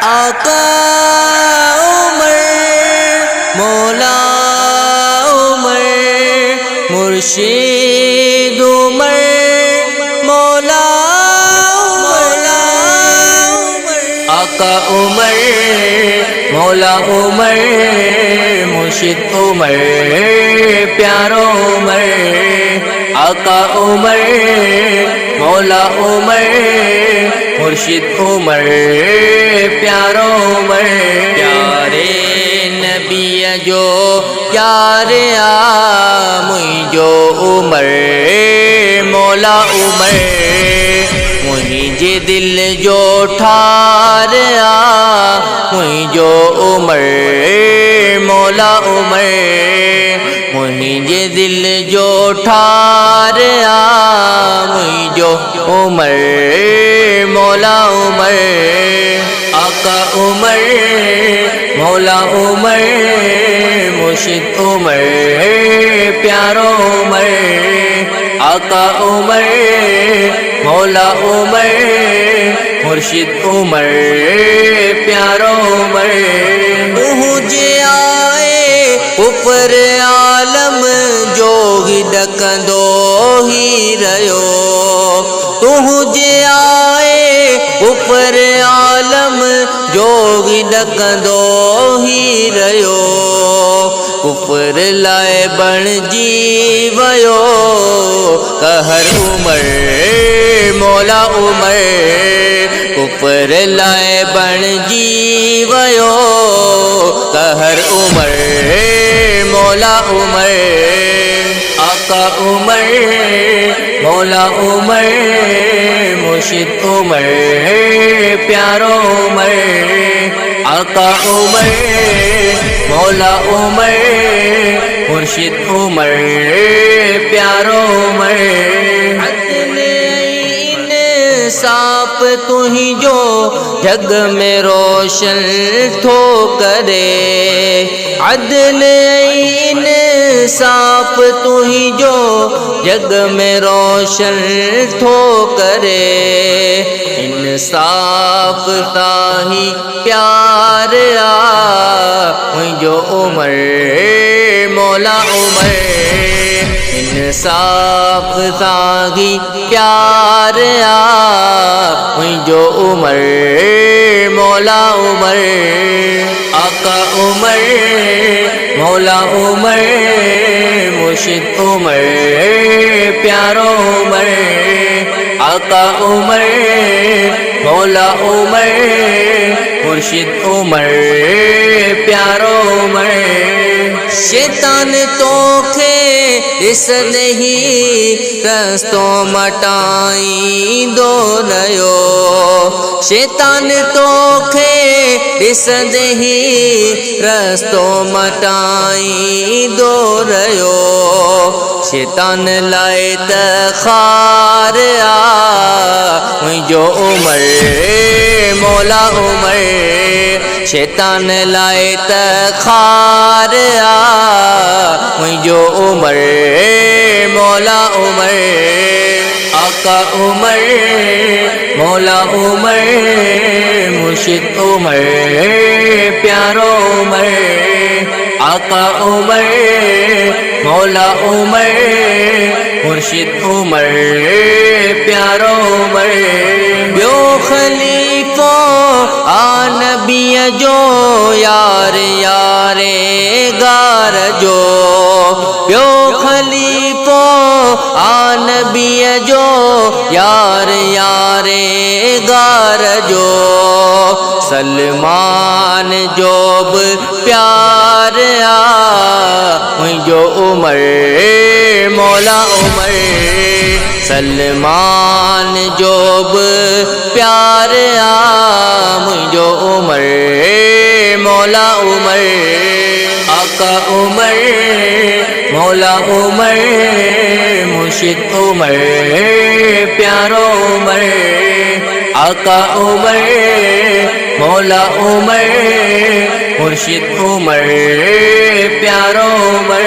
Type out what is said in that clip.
आका उमर मौला उमर मुर्शिद उमर मौला उमर आका उमर मौला उमर मुर्शिद उमर प्यारो उमर आका उमर मौला उमर मुर्शिद उमर प्यारो उमर प्यारे नबी जो प्यारे मुझो उमर मौला उमर मुझे दिल जो ठार मुझो उमर मौला उमर मुझे दिल जो ठार मुझो उमर मौला उमर आका उमर मौला उमर मुर्शिद उमर प्यारो उमर आका उमर मौला उमर मुर्शिद उमर प्यारो उमर मुझे आए ऊपर आलम जो ही डकंदो ही रहो तुझे आए ऊपर आलम जो ही डकंदो ही रहो ऊपर लाए बण जीवयो कहर उमर मौला उमर ऊपर लाए बण जीवयो कहर उमर मौला उमर आका उमर मौला उमर मुर्शिद उमर प्यारो उमर आका उमर मौला उमर मुर्शिद उमर प्यारो उमर साप तू ही जो जग में रोशन थो करे अदल साप तू ही जो जग में रोशन थो करे इंसाफ ताही प्यार मुझो उमर मौला उमर इंसाफ ताही प्यार मुझो उमर मौला उमर आका उमर मौला उमर मुर्शिद उमर प्यारो उमर आका उमर मौला उमर मुर्शिद उमर प्यारो उमर शैतान तोखे इस नहीं रस्तों मटाई दो नयो शैतान तोखे इस नहीं रस्तों मटाई दो रयो शैतान लाए तखार मुझो उमर मौला उमर शैतान लाए तखार मुझो उमर मौला उमर आका उमर मौला उमर मुर्शिद उमर प्यारो उमर आका उमर मौला उमर मुर्शिद उमर प्यारो उमर यो खलीफो नबी जो यार यारे गार जो यो खलीफो नबी जो यार यारे गार जो सलमान जोब प्यार मुझो उमर मौला उमर सलमान जोब प्यार मुझो उमर मौला उमर आका उमर मौला उमर मुर्शिद उमर प्यारो उमर आका उमर मौला उमर मुर्शिद उमर प्यारो उमर